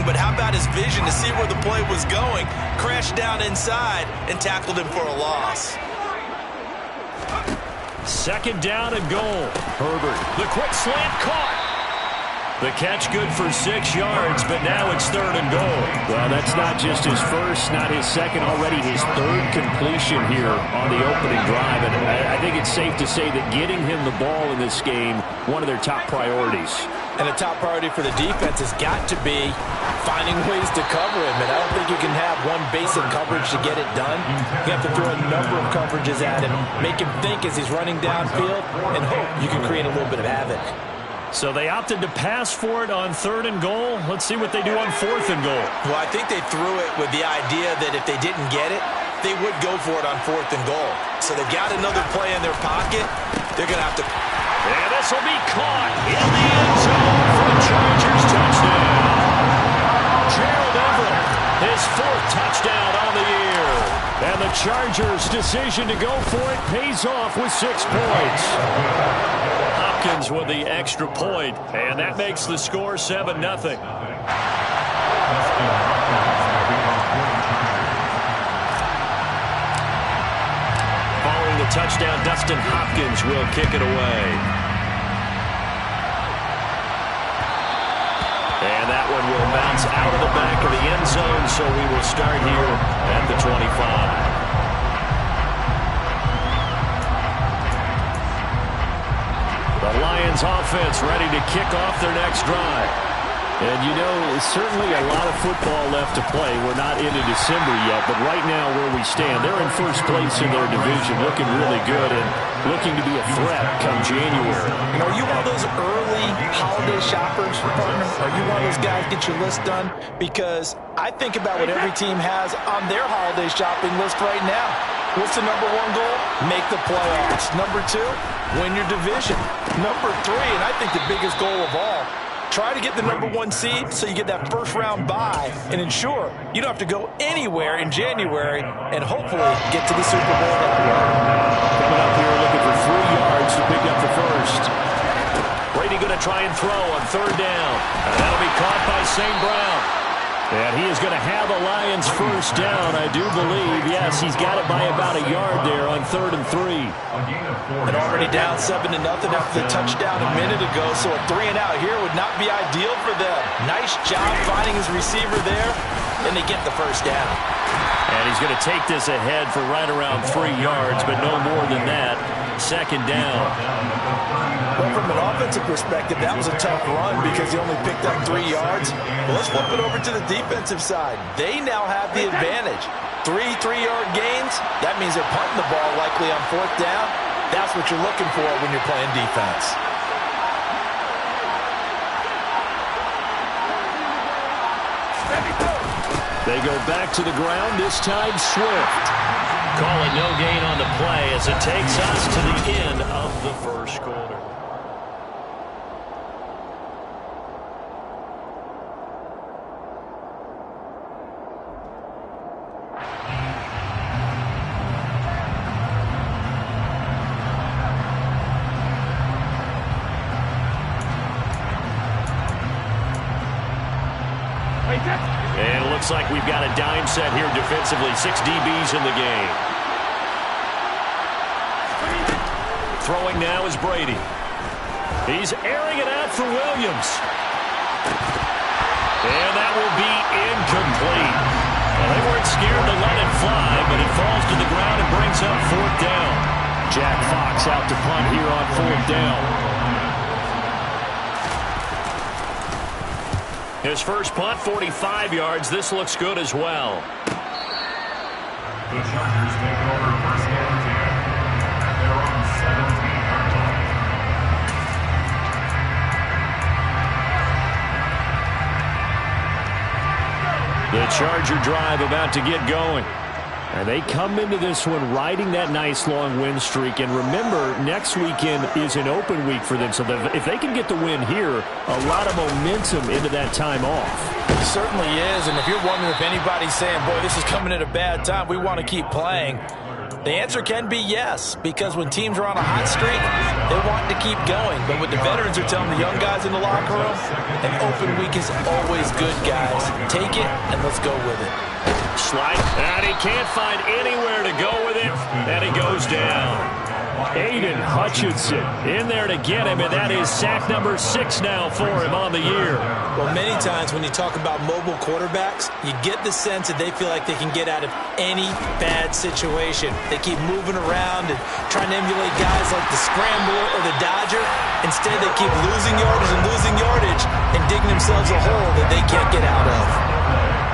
blocking, but how about his vision to see where the play was going, crashed down inside, and tackled him for a loss. Second down and goal. Herbert, the quick slant caught. The catch good for 6 yards, but now it's third and goal. Well, that's not just his first, not his second, already his third completion here on the opening drive. And I think it's safe to say that getting him the ball in this game, one of their top priorities. And a top priority for the defense has got to be finding ways to cover him. And I don't think you can have one basic coverage to get it done. You have to throw a number of coverages at him, make him think as he's running downfield, and hope you can create a little bit of havoc. So they opted to pass for it on third and goal. Let's see what they do on fourth and goal. Well, I think they threw it with the idea that if they didn't get it, they would go for it on fourth and goal. So they've got another play in their pocket. They're going to have to... And this will be caught in the end zone for the Chargers touchdown. Gerald Everett, his 4th touchdown on the year. And the Chargers' decision to go for it pays off with 6 points. Hopkins with the extra point, and that makes the score 7-0. Following the touchdown, Dustin Hopkins will kick it away. And that one will bounce out of the back of the end zone, so we will start here at the 25. The Lions offense ready to kick off their next drive. And, you know, certainly a lot of football left to play. We're not into December yet, but right now where we stand, they're in first place in their division, looking really good and looking to be a threat come January. And are you one of those early holiday shoppers, partner? Are you one of those guys get your list done? Because I think about what every team has on their holiday shopping list right now. What's the number 1 goal? Make the playoffs. Number 2, win your division. Number 3, and I think the biggest goal of all, try to get the number 1 seed so you get that first-round bye and ensure you don't have to go anywhere in January and hopefully get to the Super Bowl that way. Coming up here looking for 3 yards to pick up the first. Brady going to try and throw on third down. And that'll be caught by St. Brown. And he is going to have the Lions first down, I do believe. Yes, he's got it by about a yard there on 3rd and 3. And already down 7-0 after the touchdown a minute ago, so a 3-and-out here would not be ideal for them. Nice job finding his receiver there, and they get the first down. And he's going to take this ahead for right around 3 yards, but no more than that. Second down. Well, from an offensive perspective, that was a tough run because he only picked up 3 yards. Well, let's flip it over to the defensive side. They now have the advantage. 3 3-yard gains, that means they're punting the ball likely on 4th down. That's what you're looking for when you're playing defense. They go back to the ground, this time Swift. Calling no gain on the play as it takes us to the end of the first quarter. And it looks like we've got a dime set here defensively. 6 DBs in the game. Throwing now is Brady. He's airing it out for Williams. And that will be incomplete. Well, they weren't scared to let it fly, but it falls to the ground and brings up 4th down. Jack Fox out to punt here on 4th down. His first punt, 45 yards. This looks good as well. The Chargers take over first and 10 at their own 17-yard line. The Charger drive about to get going. And they come into this one riding that nice long win streak. And remember, next weekend is an open week for them. So if they can get the win here, a lot of momentum into that time off. It certainly is. And if you're wondering if anybody's saying, boy, this is coming at a bad time, we want to keep playing. The answer can be yes, because when teams are on a hot streak, they want to keep going. But what the veterans are telling the young guys in the locker room, an open week is always good, guys. Take it, and let's go with it. Slide, and he can't find anywhere to go with it, and he goes down. Aiden Hutchinson in there to get him, and that is sack number 6 now for him on the year. Well, many times when you talk about mobile quarterbacks, you get the sense that they feel like they can get out of any bad situation. They keep moving around and trying to emulate guys like the Scrambler or the Dodger. Instead, they keep losing yardage and digging themselves a hole that they can't get out of.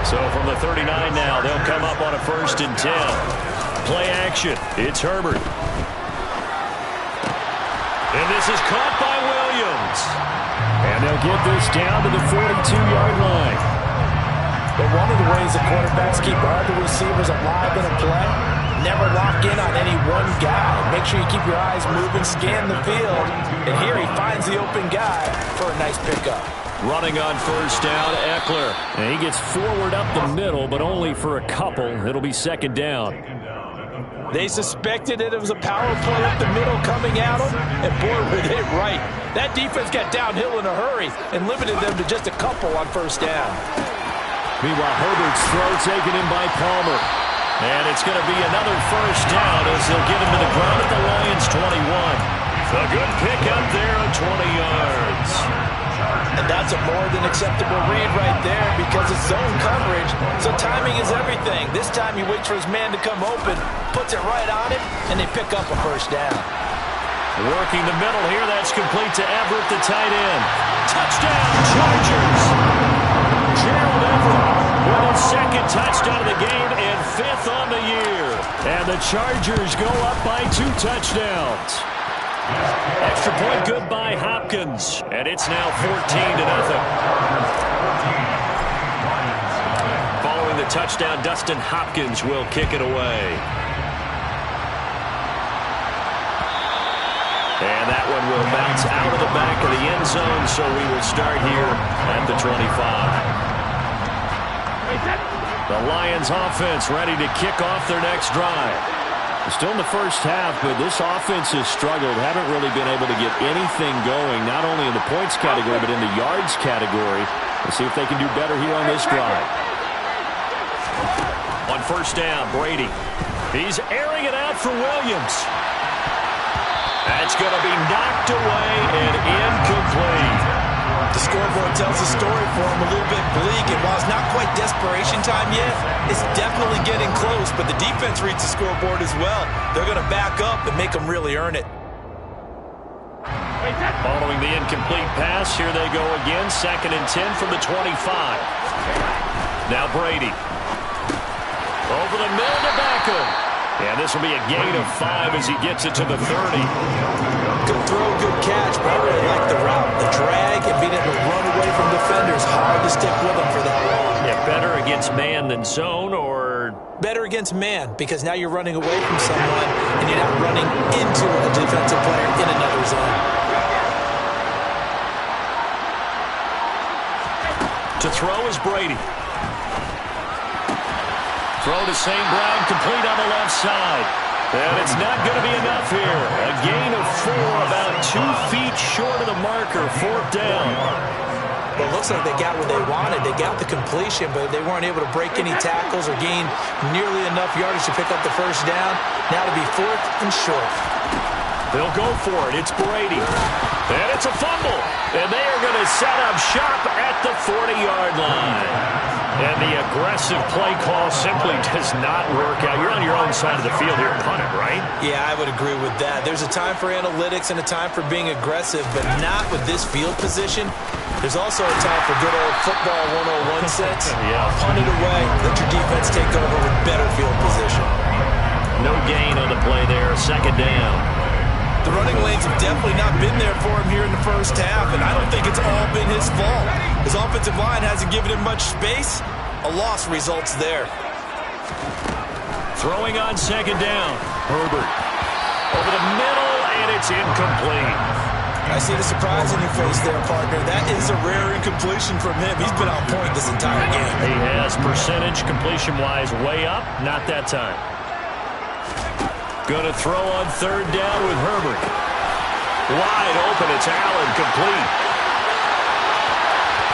So from the 39 now, they'll come up on a 1st and 10. Play action. It's Herbert. And this is caught by Williams. And they'll get this down to the 42-yard line. But one of the ways the quarterbacks keep all the receivers alive in a play, never lock in on any one guy. Make sure you keep your eyes moving, scan the field. And here he finds the open guy for a nice pickup. Running on 1st down, Eckler. And he gets forward up the middle, but only for a couple. It'll be 2nd down. They suspected that it was a power play up the middle coming at them, and boy, were they right. That defense got downhill in a hurry and limited them to just a couple on 1st down. Meanwhile, Herbert's throw taken in by Palmer. And it's going to be another 1st down as they'll get him to the ground at the Lions' 21. A good pick up there at 20 yards. And that's a more than acceptable read right there because it's zone coverage, so timing is everything. This time he waits for his man to come open, puts it right on him, and they pick up a 1st down. Working the middle here, that's complete to Everett, the tight end. Touchdown, Chargers! Gerald Everett with his 2nd touchdown of the game and 5th on the year. And the Chargers go up by 2 touchdowns. Extra point good by Hopkins, and it's now 14-0. Following the touchdown, Dustin Hopkins will kick it away. And that one will bounce out of the back of the end zone, so we will start here at the 25. The Lions offense ready to kick off their next drive. Still in the 1st half, but this offense has struggled. Haven't really been able to get anything going, not only in the points category, but in the yards category. Let's see if they can do better here on this drive. On 1st down, Brady. He's airing it out for Williams. That's going to be knocked away and incomplete. The scoreboard tells the story for him a little bit bleak, and while it's not quite desperation time yet, it's definitely getting close, but the defense reads the scoreboard as well. They're going to back up and make them really earn it. Following the incomplete pass, here they go again, 2nd and 10 from the 25. Now Brady. Over the middle to Beckham. And this will be a gain of 5 as he gets it to the 30. Good throw, good catch, but I really like the route. The drag and being able to run away from defenders, hard to stick with them for that long. Yeah, better against man than zone, or better against man, because now you're running away from someone and you're not running into a defensive player in another zone. To throw is Brady. Throw to St. Brown, complete on the left side. And it's not going to be enough here. A gain of 4, about 2 feet short of the marker, 4th down. Well, it looks like they got what they wanted. They got the completion, but they weren't able to break any tackles or gain nearly enough yardage to pick up the 1st down. Now to be 4th and short. They'll go for it. It's Brady. And it's a fumble. And they are going to set up shop at the 40-yard line. And the aggressive play call simply does not work out. You're on your own side of the field here, punt it, right? Yeah, I would agree with that. There's a time for analytics and a time for being aggressive, but not with this field position. There's also a time for good old football 101 sense. Yeah. Punt it away. Let your defense take over with better field position. No gain on the play there. 2nd down. The running lanes have definitely not been there for him here in the 1st half, and I don't think it's all been his fault. His offensive line hasn't given him much space. A loss results there. Throwing on 2nd down. Herbert. Over the middle, and it's incomplete. I see the surprise in your face there, partner. That is a rare incompletion from him. He's been on point this entire game. He has percentage completion-wise way up. Not that time. Going to throw on third down with Herbert. Wide open. It's Allen, complete.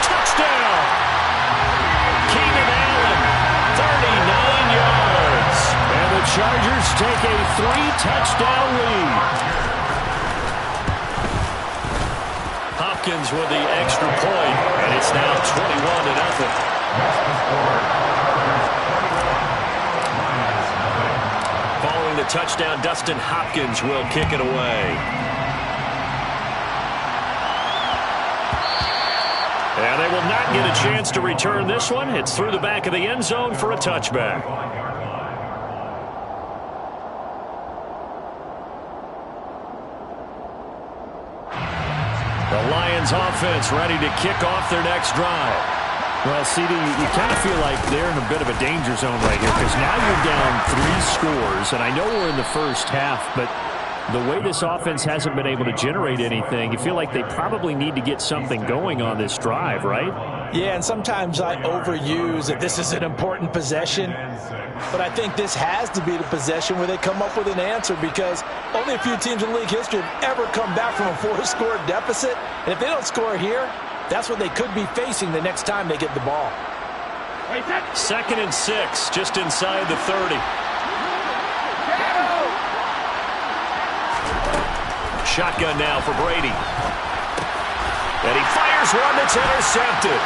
Touchdown! Keenan Allen, 39 yards. And the Chargers take a 3-touchdown lead. Hopkins with the extra point, and it's now 21-0. Following the touchdown, Dustin Hopkins will kick it away. And they will not get a chance to return this one. It's through the back of the end zone for a touchback. The Lions offense ready to kick off their next drive. Well, CD, you kind of feel like they're in a bit of a danger zone right here because now you're down 3 scores, and I know we're in the first half, but the way this offense hasn't been able to generate anything, you feel like they probably need to get something going on this drive, right? Yeah, and sometimes I overuse that this is an important possession, but I think this has to be the possession where they come up with an answer because only a few teams in league history have ever come back from a 4-score deficit, and if they don't score here, that's what they could be facing the next time they get the ball. 2nd and 6, just inside the 30. Shotgun now for Brady. And he fires one that's intercepted.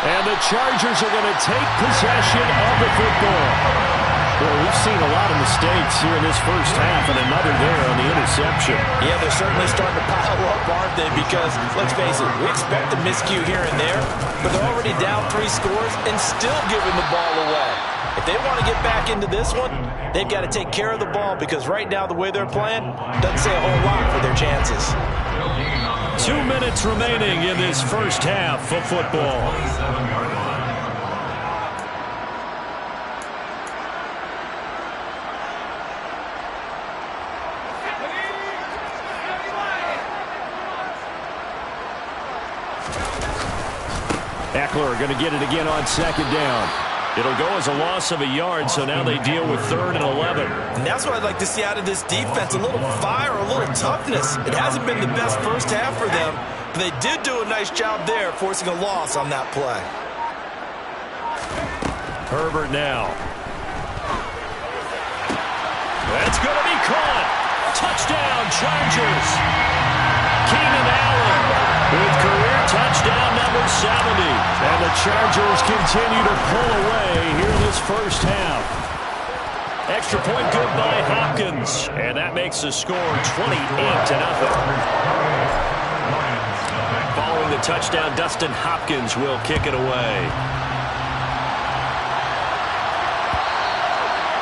And the Chargers are going to take possession of the football. Well, we've seen a lot of mistakes here in this first half, and another there on the interception. Yeah, they're certainly starting to pile up, aren't they? Because, let's face it, we expect a miscue here and there, but they're already down 3 scores and still giving the ball away. If they want to get back into this one, they've got to take care of the ball because right now the way they're playing doesn't say a whole lot for their chances. 2 minutes remaining in this first half of football. Eckler going to get it again on 2nd down. It'll go as a loss of a yard, so now they deal with 3rd and 11. And that's what I'd like to see out of this defense, a little fire, a little toughness. It hasn't been the best first half for them, but they did do a nice job there, forcing a loss on that play. Herbert now. That's going to be caught. Touchdown, Chargers. Keenan Allen with career touchdown number 70. And the Chargers continue to pull away here in this first half. Extra point good by Hopkins. And that makes the score 28-0. Following the touchdown, Dustin Hopkins will kick it away.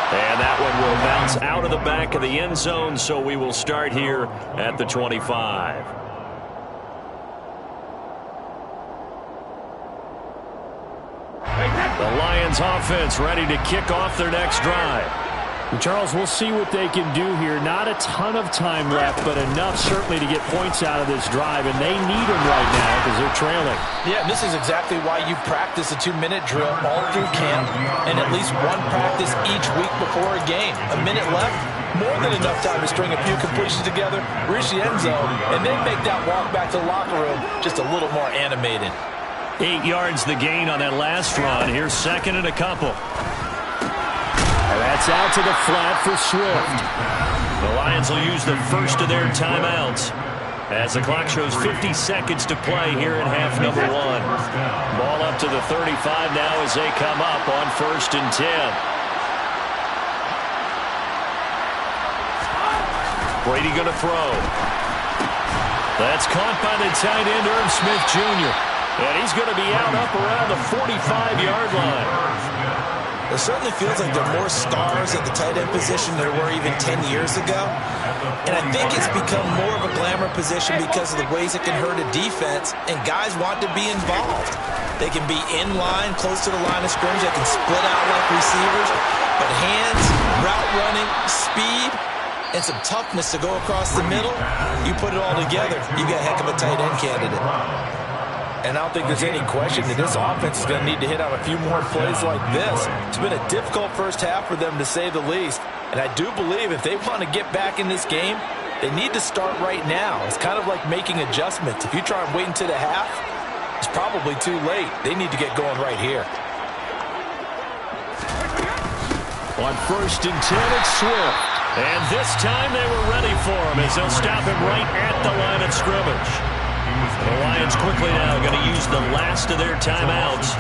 And that one will bounce out of the back of the end zone, so we will start here at the 25. The Lions offense ready to kick off their next drive. And Charles, we'll see what they can do here. Not a ton of time left, but enough certainly to get points out of this drive, and they need them right now because they're trailing. Yeah, and this is exactly why you practice a 2-minute drill all through camp and at least one practice each week before a game. A minute left, more than enough time to string a few completions together, reach the end zone, and then make that walk back to the locker room just a little more animated. 8 yards the gain on that last run. Here's 2nd and a couple. And that's out to the flat for Swift. The Lions will use the first of their timeouts as the clock shows 50 seconds to play here in half number 1. Ball up to the 35 now as they come up on 1st and 10. Brady going to throw. That's caught by the tight end, Irv Smith Jr. And he's going to be out up around the 45-yard line. It certainly feels like there are more stars at the tight end position than there were even 10 years ago. And I think it's become more of a glamour position because of the ways it can hurt a defense, and guys want to be involved. They can be in line, close to the line of scrimmage. They can split out like receivers. But hands, route running, speed, and some toughness to go across the middle, you put it all together, you got a heck of a tight end candidate. And I don't think there's any question that this offense is going to need to hit out a few more plays like this. It's been a difficult first half for them, to say the least. And I do believe if they want to get back in this game, they need to start right now. It's kind of like making adjustments. If you try and wait until the half, it's probably too late. They need to get going right here. On 1st and 10, it's Swift. And this time they were ready for him as they'll stop him right at the line of scrimmage. The Lions quickly now going to use the last of their timeouts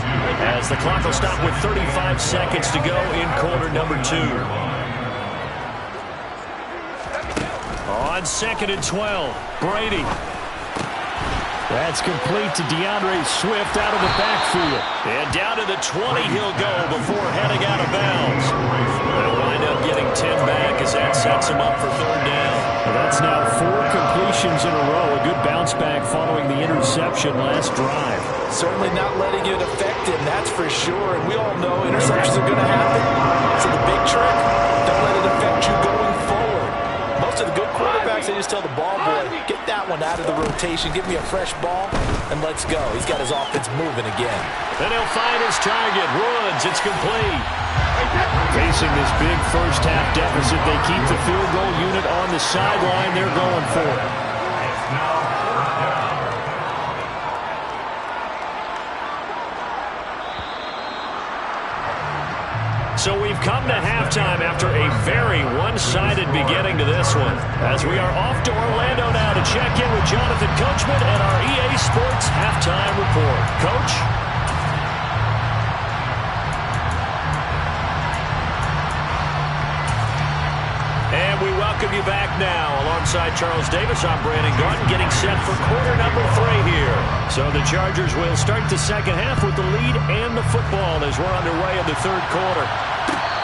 as the clock will stop with 35 seconds to go in quarter number 2. On 2nd and 12, Brady. That's complete to DeAndre Swift out of the backfield. And down to the 20 he'll go before heading out of bounds. They'll wind up getting 10 back as that sets him up for 3rd down. Well, that's now 4 completions in a row. A good bounce back following the interception last drive. Certainly not letting it affect him, that's for sure. And we all know interceptions are going to happen. So the big trick, don't let it affect you going forward. Most of the good quarterbacks, they just tell the ball boy, get that one out of the rotation, give me a fresh ball, and let's go. He's got his offense moving again. Then he'll find his target. Woods, it's complete. Facing this big first half deficit, they keep the field goal unit on the sideline. They're going for it. So we've come to halftime after a very one-sided beginning to this one. As we are off to Orlando now to check in with Jonathan Coachman and our EA Sports Halftime Report. Coach? And we welcome you back now. Alongside Charles Davis, I'm Brandon Gaudin, getting set for quarter number 3 here. So the Chargers will start the second half with the lead and the football as we're underway in the 3rd quarter.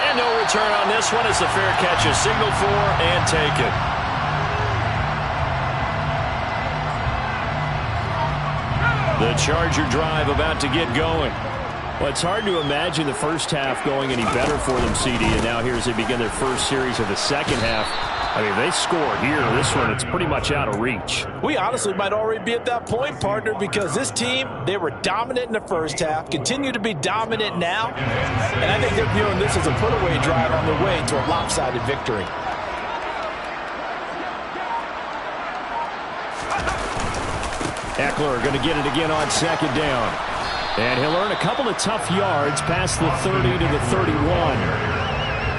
And no return on this one as the fair catch is signaled for and taken. The Charger drive about to get going. Well, it's hard to imagine the first half going any better for them, CD, and now here as they begin their first series of the second half. I mean, they score here. This one, it's pretty much out of reach. We honestly might already be at that point, partner, because this team, they were dominant in the first half, continue to be dominant now, and I think they're viewing this as a put-away drive on their way to a lopsided victory. Eckler going to get it again on 2nd down. And he'll earn a couple of tough yards past the 30 to the 31.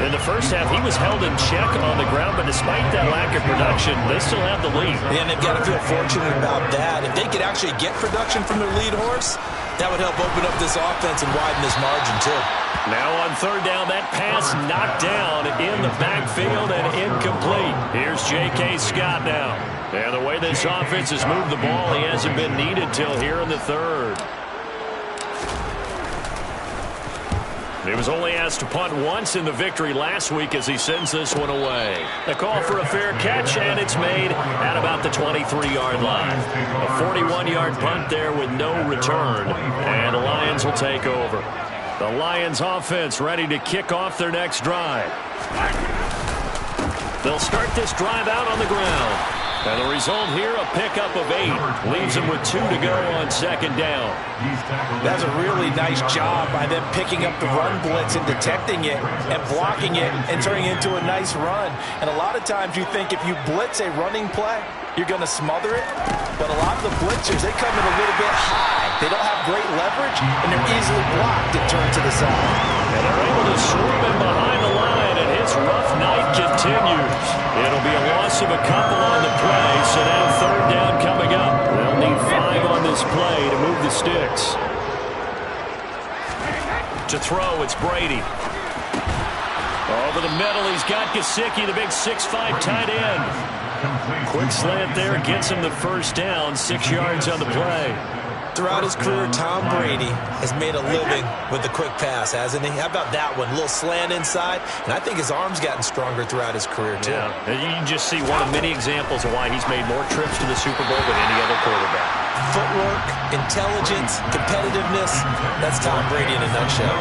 In the first half, he was held in check on the ground, but despite that lack of production, they still have the lead. And they've got to feel fortunate about that. If they could actually get production from their lead horse, that would help open up this offense and widen this margin, too. Now on 3rd down, that pass knocked down in the backfield and incomplete. Here's J.K. Scott now. And the way this offense has moved the ball, he hasn't been needed till here in the 3rd. He was only asked to punt once in the victory last week as he sends this one away. A call for a fair catch, and it's made at about the 23-yard line. A 41-yard punt there with no return, and the Lions will take over. The Lions offense ready to kick off their next drive. They'll start this drive out on the ground. And the result here, a pickup of 8. Leaves them with 2 to go on 2nd down. That's a really nice job by them picking up the run blitz and detecting it and blocking it and turning it into a nice run. And a lot of times you think if you blitz a running play, you're going to smother it. But a lot of the blitzers, they come in a little bit high. They don't have great leverage, and they're easily blocked and turned to the side. And they're able to swoop in behind the line, and his rough night continues. It'll be a loss of a couple on the play, so now 3rd down coming up. They'll need 5 on this play to move the sticks. To throw, it's Brady. Over the middle, he's got Gesicki, the big 6'5" tight end. Quick slant there, gets him the 1st down, 6 yards on the play. Throughout his career, Tom Brady has made a living with the quick pass, hasn't he? How about that one? A little slant inside, and I think his arm's gotten stronger throughout his career, too. Yeah, and you can just see one of many examples of why he's made more trips to the Super Bowl than any other quarterback. Footwork, intelligence, competitiveness, that's Tom Brady in a nutshell.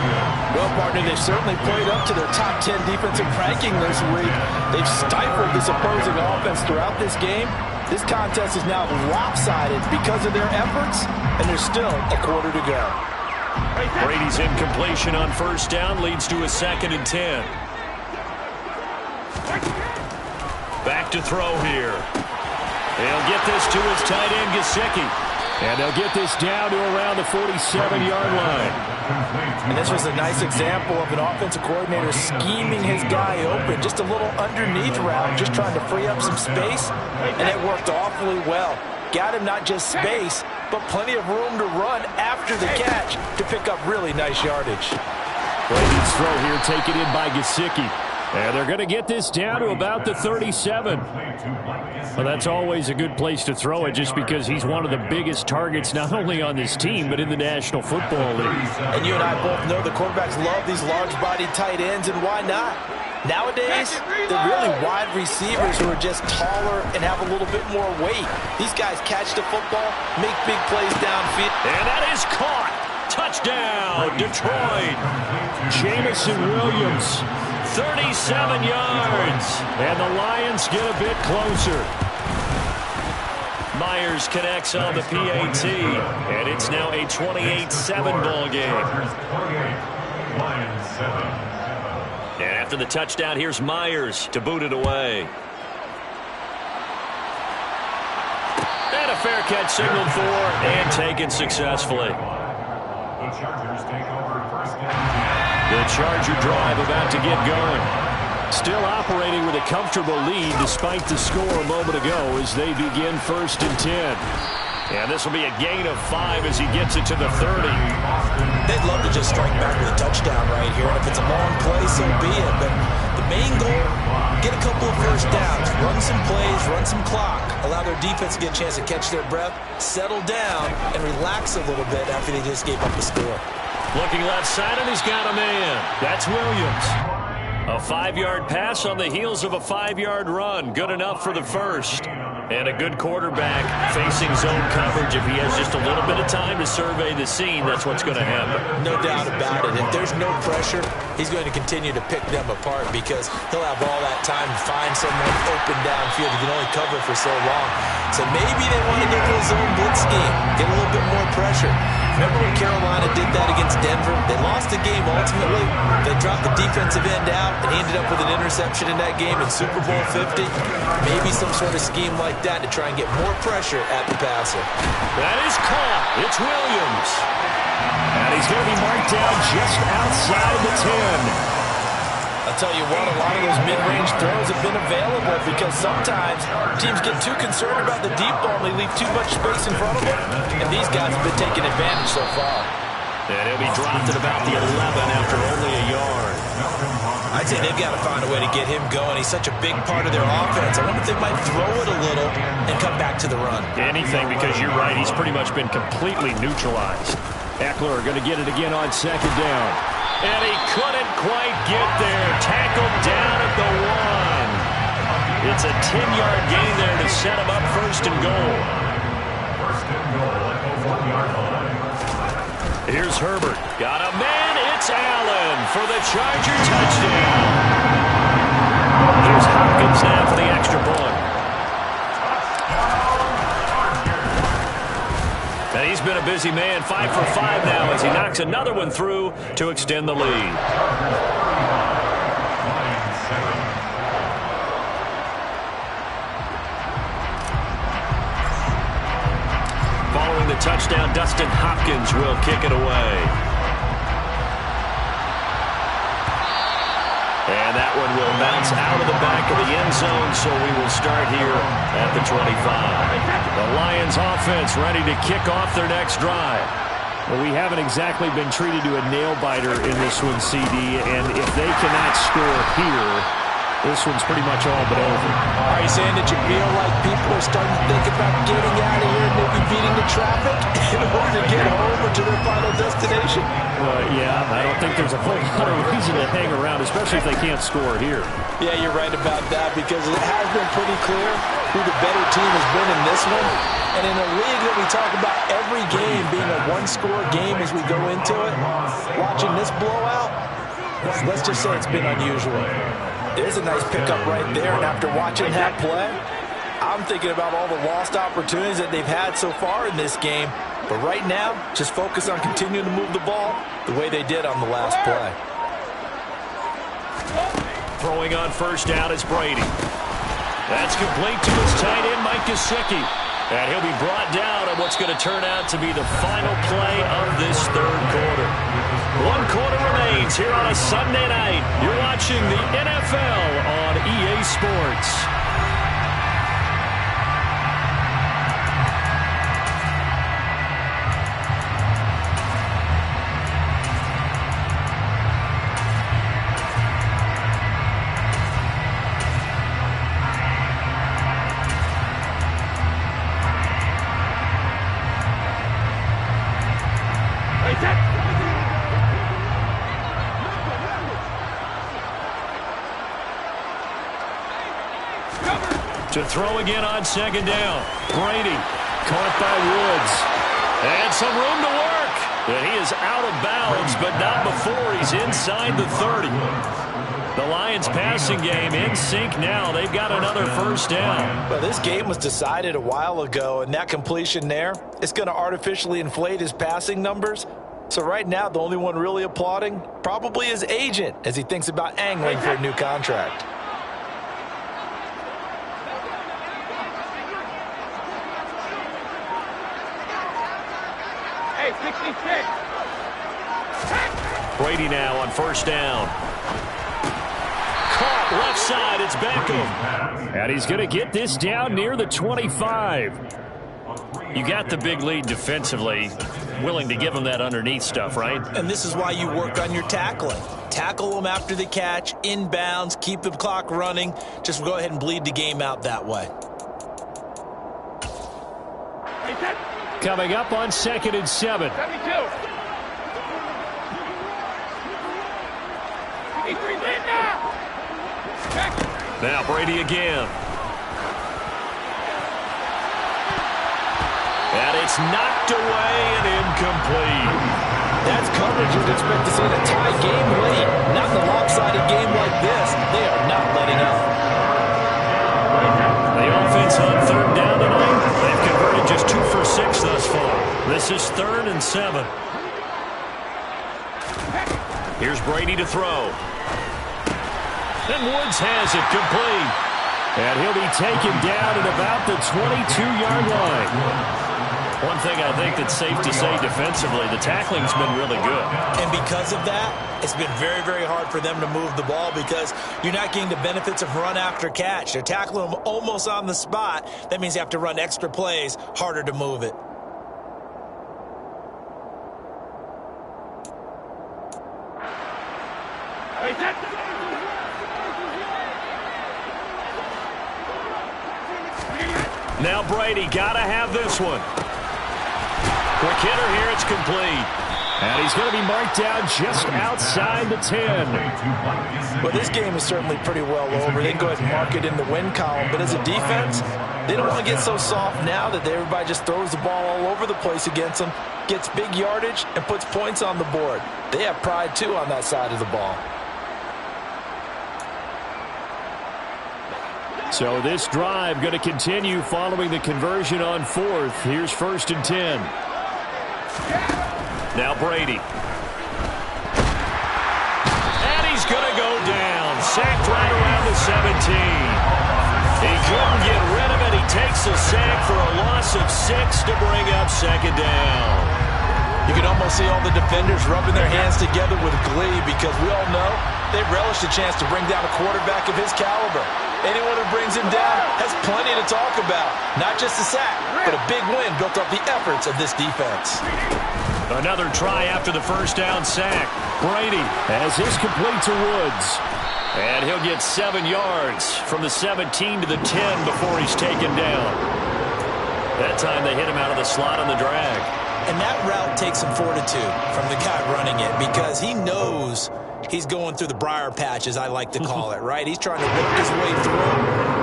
Well, partner, they've certainly played up to their top 10 defensive ranking this week. They've stifled this opposing offense throughout this game. This contest is now lopsided because of their efforts, and there's still a quarter to go. Brady's incompletion on 1st down leads to a 2nd and 10. Back to throw here. He'll get this to his tight end, Gesicki. And they'll get this down to around the 47-yard line. And this was a nice example of an offensive coordinator scheming his guy open. Just a little underneath route, just trying to free up some space. And it worked awfully well. Got him not just space, but plenty of room to run after the catch to pick up really nice yardage. Brady's throw here taken in by Gesicki. And they're going to get this down to about the 37. Well, that's always a good place to throw it just because he's one of the biggest targets not only on this team but in the National Football League. And you and I both know the quarterbacks love these large-bodied tight ends, and why not? Nowadays, they're really wide receivers who are just taller and have a little bit more weight. These guys catch the football, make big plays downfield. And that is caught. Touchdown, Detroit. Jameson Williams, 37 yards. And the Lions get a bit closer. Myers connects on the PAT. And it's now a 28-7 ball game. And after the touchdown, here's Myers to boot it away. And a fair catch signaled for and taken successfully. The Charger drive about to get going. Still operating with a comfortable lead despite the score a moment ago as they begin 1st and 10. And this will be a gain of 5 as he gets it to the 30. They'd love to just strike back with a touchdown right here. And if it's a long play, so be it. But the main goal, get a couple of first downs, run some plays, run some clock, allow their defense to get a chance to catch their breath, settle down, and relax a little bit after they just gave up the score. Looking left side, and he's got a man. That's Williams. A 5-yard pass on the heels of a 5-yard run. Good enough for the first. And a good quarterback facing zone coverage. If he has just a little bit of time to survey the scene, that's what's going to happen. No doubt about it. If there's no pressure, he's going to continue to pick them apart because he'll have all that time to find someone open downfield. He can only cover for so long. So maybe they want to get to a zone blitz scheme, get a little bit more pressure. Remember when Carolina did that against Denver? They lost the game ultimately. They dropped the defensive end out, and he ended up with an interception in that game in Super Bowl 50. Maybe some sort of scheme like that to try and get more pressure at the passer. That is caught. It's Williams. And he's going to be marked down just outside the 10. I'll tell you what, a lot of those mid-range throws have been available because sometimes teams get too concerned about the deep ball and they leave too much space in front of them. And these guys have been taking advantage so far. And he'll be dropped at about the 11 after only a yard. I'd say they've got to find a way to get him going. He's such a big part of their offense. I wonder if they might throw it a little and come back to the run. Anything, because you're right. He's pretty much been completely neutralized. Eckler going to get it again on 2nd down. And he couldn't quite get there. Tackled down at the 1. It's a 10-yard gain there to set him up 1st and goal. Here's Herbert. Got a man. It's Allen for the Charger touchdown. Here's Hopkins now for the extra point. And he's been a busy man, 5 for 5 now as he knocks another one through to extend the lead. Following the touchdown, Dustin Hopkins will kick it away. And that one will bounce out of the back of the end zone, so we will start here at the 25. The Lions offense ready to kick off their next drive. Well, we haven't exactly been treated to a nail-biter in this one, CD, and if they cannot score here, this one's pretty much all but over. Are you saying that you feel like people are starting to think about getting out of here and maybe beating the traffic in order to get home or to their final destination? Yeah, I don't think there's a whole lot of reason to hang around, especially if they can't score here. Yeah, you're right about that because it has been pretty clear who the better team has been in this one. And in a league that we talk about every game being a one-score game as we go into it, watching this blowout, let's just say it's been unusual. There's a nice pickup right there, and after watching that play, I'm thinking about all the lost opportunities that they've had so far in this game. But right now, just focus on continuing to move the ball the way they did on the last play. Throwing on first down is Brady. That's complete to his tight end, Mike Gesicki. And he'll be brought down on what's going to turn out to be the final play of this third quarter. 1 quarter remains here on a Sunday night. You're watching the NFL on EA Sports. To throw again on second down. Brady caught by Woods. And some room to work. And he is out of bounds, but not before he's inside the 30. The Lions passing game in sync now. They've got another first down. Well, this game was decided a while ago, and that completion there, it's going to artificially inflate his passing numbers. So right now, the only one really applauding probably his agent as he thinks about angling for a new contract. Brady now on first down. Caught left side. It's Beckham. And he's going to get this down near the 25. You got the big lead defensively. Willing to give him that underneath stuff, right? And this is why you work on your tackling. Tackle them after the catch, inbounds, keep the clock running. Just go ahead and bleed the game out that way. Coming up on 2nd and 7. 72. Now Brady again. And it's knocked away and incomplete. That's coverage you'd expect to see in a tie game late. Not in a lopsided game like this. They are not letting up. The offense on third down tonight. They've converted just 2 for 6 thus far. This is 3rd and 7. Here's Brady to throw. And Woods has it complete. And he'll be taken down at about the 22-yard line. One thing I think that's safe to say defensively, the tackling's been really good. And because of that, it's been very, very hard for them to move the ball because you're not getting the benefits of run after catch. They're tackling them almost on the spot. That means you have to run extra plays, harder to move it. Now Brady, got to have this one. Quick hitter here, it's complete. And he's going to be marked down just outside the 10. Well, this game is certainly pretty well over. They can go ahead and mark it in the win column. But as a defense, they don't want to get so soft now that everybody just throws the ball all over the place against them, gets big yardage, and puts points on the board. They have pride, too, on that side of the ball. So this drive going to continue following the conversion on 4th. Here's 1st and 10. Now Brady. And he's going to go down. Sacked right around the 17. He couldn't get rid of it. He takes a sack for a loss of 6 to bring up 2nd down. You can almost see all the defenders rubbing their hands together with glee because we all know they relish the chance to bring down a quarterback of his caliber. Anyone who brings him down has plenty to talk about. Not just a sack, but a big win built off the efforts of this defense. Another try after the first down sack. Brady has this complete to Woods. And he'll get 7 yards from the 17 to the 10 before he's taken down. That time they hit him out of the slot on the drag. And that route takes some fortitude from the guy running it because he knows he's going through the briar patch, as I like to call it, right? He's trying to work his way through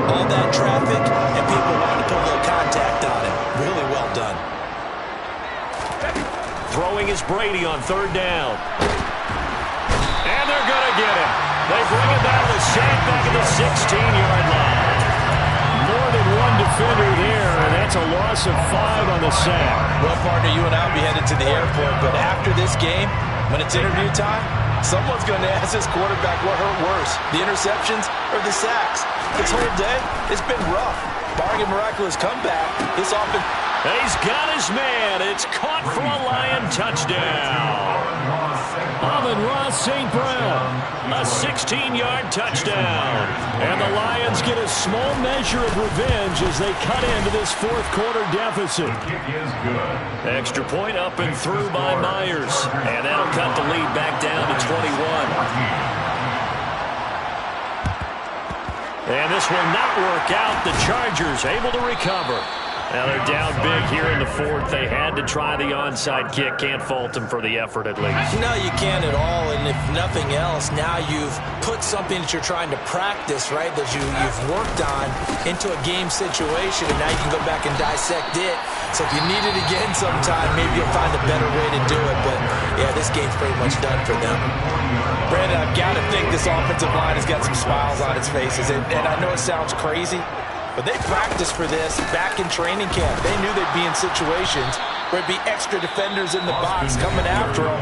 all that traffic, and people want to put a little contact on him. Really well done. Throwing is Brady on 3rd down. And they're going to get him. They bring him down with sack back at the 16-yard line. More than one defender there, and that's a loss of 5 on the sack. Well, partner, you and I will be headed to the airport, but after this game, when it's interview time, Someone's going to ask this quarterback what hurt worse, the interceptions or the sacks. This whole day, it's been rough. Barring a miraculous comeback, this offense... He's got his man. It's caught for a Lion touchdown. Amon-Ra St. Brown, a 16-yard touchdown. And the Lions get a small measure of revenge as they cut into this fourth quarter deficit. Extra point up and through by Myers. And that'll cut the lead back down to 21. And this will not work out. The Chargers able to recover. Now they're down big here in the fourth. They had to try the onside kick. Can't fault them for the effort at least. No, you can't at all. And if nothing else, now you've put something that you're trying to practice, right, that you've worked on into a game situation, and now you can go back and dissect it. So if you need it again sometime, maybe you'll find a better way to do it. But, yeah, this game's pretty much done for them. Brandon, I've got to think this offensive line has got some smiles on its faces. And I know it sounds crazy, but they practiced for this back in training camp. They knew they'd be in situations where it'd be extra defenders in the box coming after them,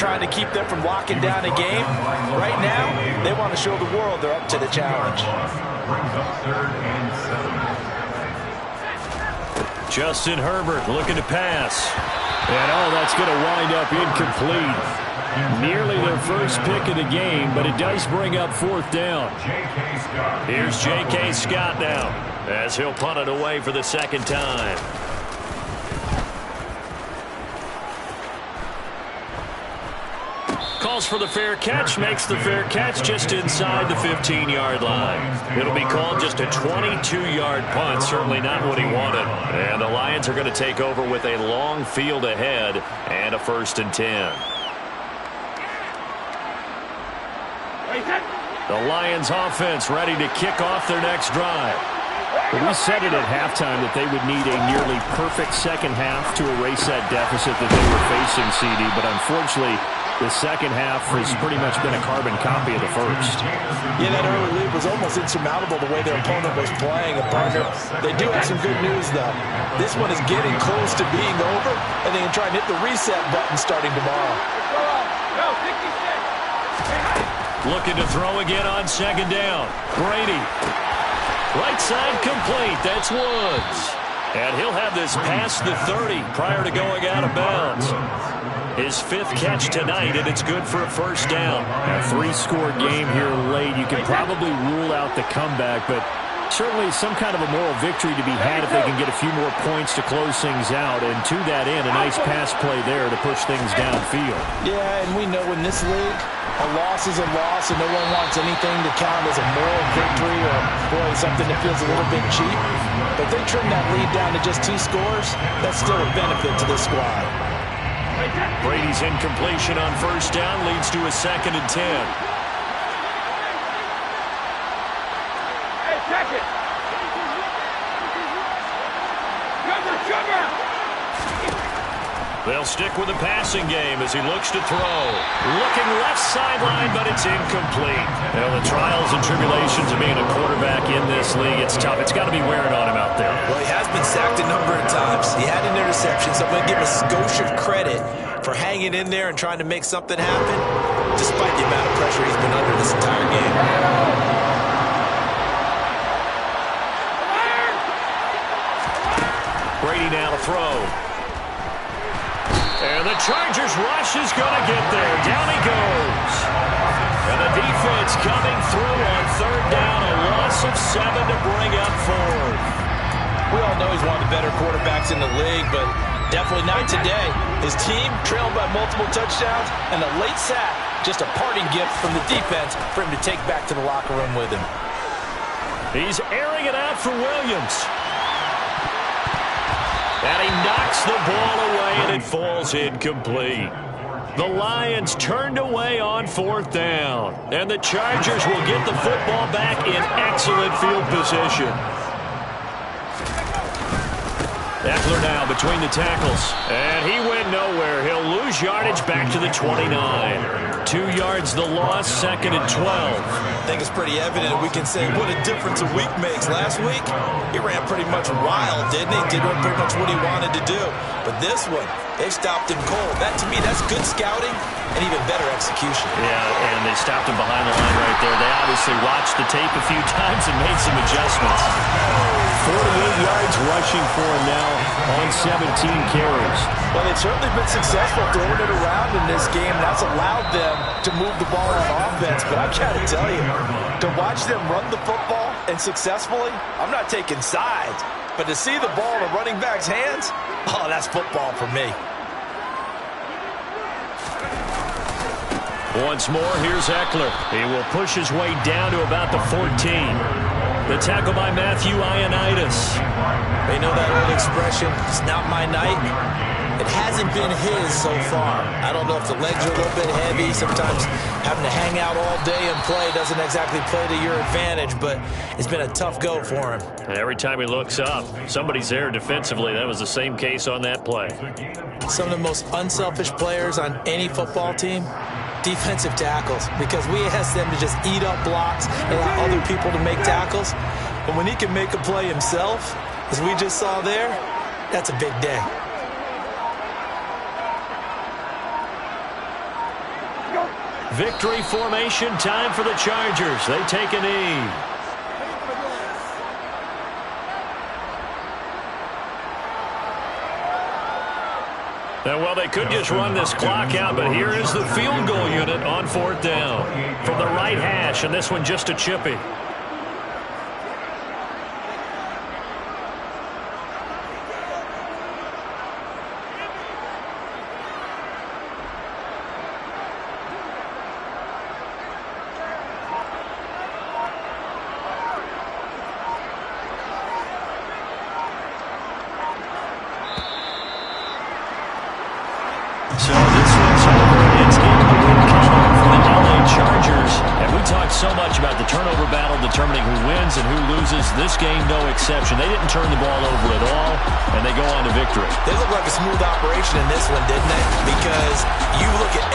trying to keep them from locking down a game. Right now, they want to show the world they're up to the challenge. Justin Herbert looking to pass. And, that's going to wind up incomplete. Nearly their first pick of the game, but it does bring up fourth down. Here's J.K. Scott now, as he'll punt it away for the second time. Calls for the fair catch, makes the fair catch just inside the 15-yard line. It'll be called just a 22-yard punt, certainly not what he wanted. And the Lions are going to take over with a long field ahead and a 1st and 10. The Lions offense ready to kick off their next drive. We said it at halftime that they would need a nearly perfect second half to erase that deficit that they were facing, CD, but unfortunately the second half has pretty much been a carbon copy of the first. Yeah, that early lead was almost insurmountable the way their opponent was playing. And partner, they do have some good news, though. This one is getting close to being over, and they can try and hit the reset button starting tomorrow. Looking to throw again on second down. Brady. Right side complete. That's Woods. And he'll have this past the 30 prior to going out of bounds. His 5th catch tonight, and it's good for a first down. A 3-score game here late. You can probably rule out the comeback, but certainly some kind of a moral victory to be had if they can get a few more points to close things out. And to that end, a nice pass play there to push things downfield. Yeah, and we know in this league, a loss is a loss, and no one wants anything to count as a moral victory or, boy, something that feels a little bit cheap. But if they trim that lead down to just 2 scores, that's still a benefit to this squad. Brady's incompletion on first down leads to a 2nd and 10. Hey, check it. They'll stick with the passing game as he looks to throw. Looking left sideline, but it's incomplete. Well, the trials and tribulations of being a quarterback in this league, it's tough. It's got to be wearing on him out there. Well, he has been sacked a number of times. He had an interception, so I'm going to give him a skosh of credit for hanging in there and trying to make something happen, despite the amount of pressure he's been under this entire game. Brady now to throw. And the Chargers rush is going to get there. Down he goes. And the defense coming through on third down. A loss of 7 to bring up 4th. We all know he's one of the better quarterbacks in the league, but definitely not today. His team trailed by multiple touchdowns, and a late sack, just a parting gift from the defense for him to take back to the locker room with him. He's airing it out for Williams. And he knocks the ball away, and it falls incomplete. The Lions turned away on 4th down. And the Chargers will get the football back in excellent field position. Eckler now between the tackles. And he went nowhere. He'll lose yardage back to the 29. 2 yards the loss, 2nd and 12. I think it's pretty evident. We can say what a difference a week makes. Last week, he ran pretty much wild, didn't he? Did pretty much what he wanted to do. But this one, they stopped him cold. That, to me, that's good scouting and even better execution. Yeah, and they stopped him behind the line right there. They obviously watched the tape a few times and made some adjustments. 48 yards rushing for him now on 17 carries. Well, they've certainly been successful throwing it around in this game. That's allowed them to move the ball on offense. But I've got to tell you, to watch them run the football and successfully, I'm not taking sides. But to see the ball in a running back's hands, oh, that's football for me. Once more, here's Eckler. He will push his way down to about the 14. The tackle by Matthew Ioannidis. They know that old expression, it's not my night. It hasn't been his so far. I don't know if the legs are a little bit heavy. Sometimes having to hang out all day and play doesn't exactly play to your advantage, but it's been a tough go for him. And every time he looks up, somebody's there defensively. That was the same case on that play. Some of the most unselfish players on any football team, defensive tackles, because we ask them to just eat up blocks and allow other people to make tackles. But when he can make a play himself, as we just saw there, that's a big day. Victory formation time for the Chargers. They take a knee. And well, they could just run this clock out, but here is the field goal unit on 4th down. From the right hash, and this one just a chippy. So this one's over. It's going to be count for the LA Chargers. And we talked so much about the turnover battle determining who wins and who loses. This game, no exception. They didn't turn the ball over at all, and they go on to victory. They look like a smooth operation in this one, didn't they? Because you look at